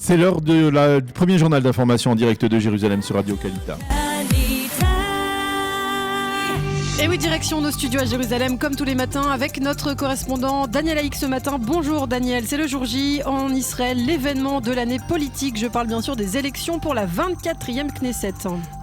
C'est l'heure du premier journal d'information en direct de Jérusalem sur Radio Kalita. Et oui, direction nos studios à Jérusalem, comme tous les matins, avec notre correspondant Daniel Haïk ce matin. Bonjour Daniel, c'est le jour J en Israël, l'événement de l'année politique. Je parle bien sûr des élections pour la 24e Knesset.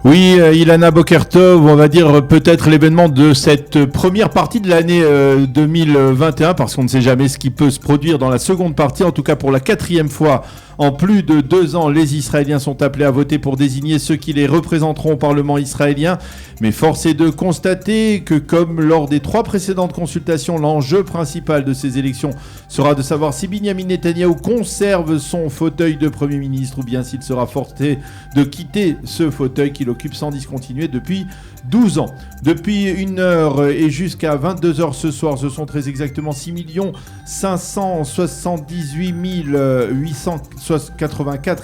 Oui, Ilana Bokertov, on va dire peut-être l'événement de cette première partie de l'année 2021, parce qu'on ne sait jamais ce qui peut se produire dans la seconde partie. En tout cas, pour la 4e fois en plus de 2 ans, les Israéliens sont appelés à voter pour désigner ceux qui les représenteront au Parlement israélien. Mais force est de constater que, comme lors des 3 précédentes consultations, l'enjeu principal de ces élections sera de savoir si Binyamin Netanyahou conserve son fauteuil de Premier ministre ou bien s'il sera forcé de quitter ce fauteuil qu'il occupe sans discontinuer depuis 12 ans. Depuis 1h et jusqu'à 22h ce soir, ce sont très exactement 6 578 884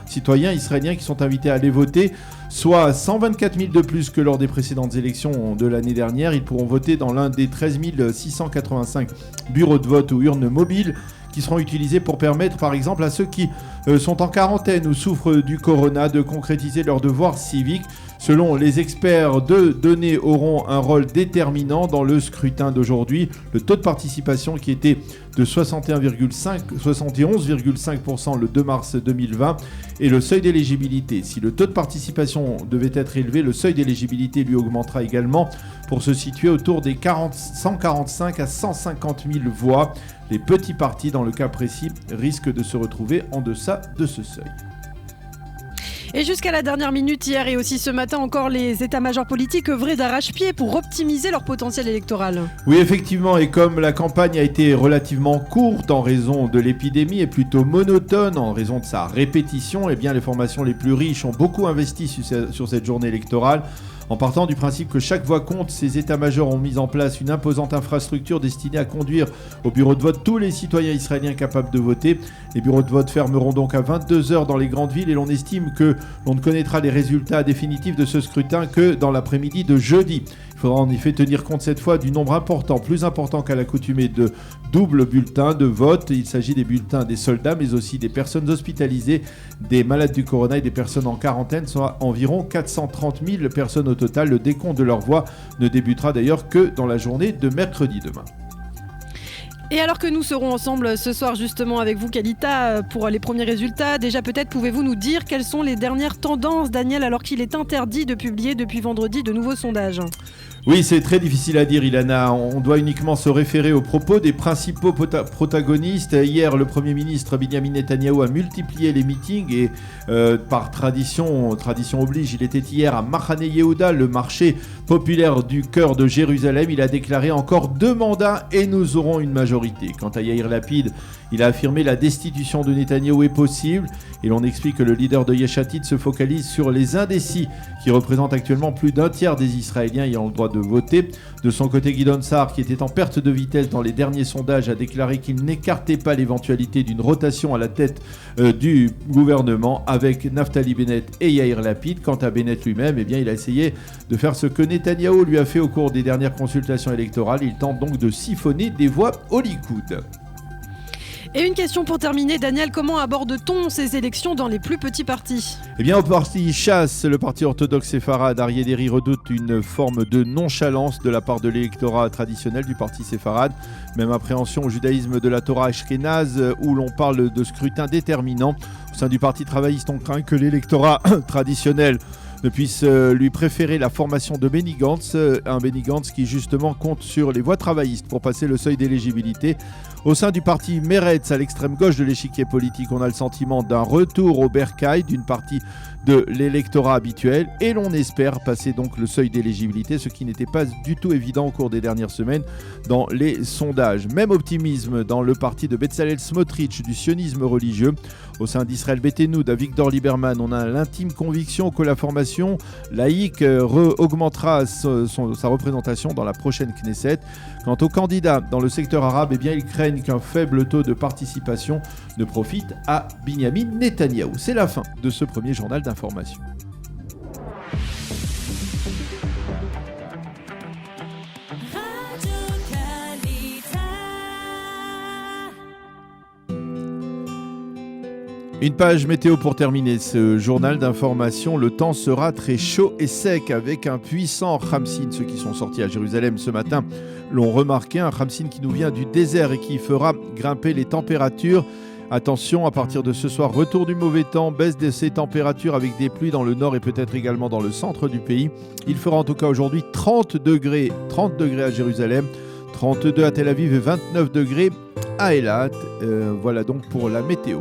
citoyens israéliens qui sont invités à aller voter, soit 124 000 de plus que lors des précédentes élections de l'année dernière. Ils pourront voter dans l'un des 13 685 bureaux de vote ou urnes mobiles qui seront utilisés pour permettre par exemple à ceux qui sont en quarantaine ou souffrent du corona de concrétiser leurs devoirs civiques. Selon les experts, 2 données auront un rôle déterminant dans le scrutin d'aujourd'hui. Le taux de participation qui était de 71,5% le 2 mars 2020 et le seuil d'éligibilité. Si le taux de participation devait être élevé, le seuil d'éligibilité lui augmentera également pour se situer autour des 145 à 150 000 voix. Les petits partis, dans le cas précis, risquent de se retrouver en deçà de ce seuil. Et jusqu'à la dernière minute, hier et aussi ce matin encore, les états-majors politiques œuvraient d'arrache-pied pour optimiser leur potentiel électoral. Oui, effectivement, et comme la campagne a été relativement courte en raison de l'épidémie et plutôt monotone en raison de sa répétition, eh bien les formations les plus riches ont beaucoup investi sur cette journée électorale. En partant du principe que chaque voix compte, ces états-majors ont mis en place une imposante infrastructure destinée à conduire au bureau de vote tous les citoyens israéliens capables de voter. Les bureaux de vote fermeront donc à 22h dans les grandes villes et l'on estime que l'on ne connaîtra les résultats définitifs de ce scrutin que dans l'après-midi de jeudi. Il faudra en effet tenir compte cette fois du nombre important, plus important qu'à l'accoutumée, de doubles bulletins de vote. Il s'agit des bulletins des soldats, mais aussi des personnes hospitalisées, des malades du corona et des personnes en quarantaine, soit environ 430 000 personnes au total. Le décompte de leurs voix ne débutera d'ailleurs que dans la journée de mercredi demain. Et alors que nous serons ensemble ce soir justement avec vous Kalita pour les premiers résultats, déjà peut-être pouvez-vous nous dire quelles sont les dernières tendances, Daniel, alors qu'il est interdit de publier depuis vendredi de nouveaux sondages? Oui, c'est très difficile à dire, Ilana. On doit uniquement se référer aux propos des principaux protagonistes. Hier, le Premier ministre Binyamin Netanyahou a multiplié les meetings et par tradition oblige, il était hier à Machane Yehuda, le marché populaire du cœur de Jérusalem. Il a déclaré encore 2 mandats et nous aurons une majorité. Quant à Yair Lapid, il a affirmé la destitution de Netanyahou est possible et l'on explique que le leader de Yesh Atid se focalise sur les indécis qui représentent actuellement plus d'un tiers des Israéliens ayant le droit de voter. De son côté, Gideon Sa'ar, qui était en perte de vitesse dans les derniers sondages, a déclaré qu'il n'écartait pas l'éventualité d'une rotation à la tête du gouvernement avec Naftali Bennett et Yair Lapid. Quant à Bennett lui-même, eh bien, il a essayé de faire ce que Netanyahou lui a fait au cours des dernières consultations électorales. Il tente donc de siphonner des voix au Likoud. Et une question pour terminer, Daniel, comment aborde-t-on ces élections dans les plus petits partis? Eh bien, au parti Chasse, le parti orthodoxe séfarade, Aryeh Deri redoute une forme de nonchalance de la part de l'électorat traditionnel du parti séfarade. Même appréhension au judaïsme de la Torah ashkénaze, où l'on parle de scrutin déterminant. Au sein du parti travailliste, on craint que l'électorat traditionnel ne puisse lui préférer la formation de Benny Gantz, un Benny Gantz qui justement compte sur les voix travaillistes pour passer le seuil d'éligibilité. Au sein du parti Meretz, à l'extrême gauche de l'échiquier politique, on a le sentiment d'un retour au bercail d'une partie de l'électorat habituel et l'on espère passer donc le seuil d'éligibilité, ce qui n'était pas du tout évident au cours des dernières semaines dans les sondages. Même optimisme dans le parti de Betzalel Smotrich du sionisme religieux. Au sein d'Israël Beitenou, d'Avigdor Lieberman, on a l'intime conviction que la formation laïque augmentera sa représentation dans la prochaine Knesset. Quant aux candidats dans le secteur arabe, eh bien, ils craignent qu'un faible taux de participation ne profite à Binyamin Netanyahou. C'est la fin de ce premier journal d'information. Une page météo pour terminer ce journal d'information. Le temps sera très chaud et sec avec un puissant Khamsin. Ceux qui sont sortis à Jérusalem ce matin l'ont remarqué. Un Khamsin qui nous vient du désert et qui fera grimper les températures. Attention, à partir de ce soir, retour du mauvais temps, baisse de ces températures avec des pluies dans le nord et peut-être également dans le centre du pays. Il fera en tout cas aujourd'hui 30 degrés à Jérusalem, 32 à Tel Aviv et 29 degrés à Eilat. Voilà donc pour la météo.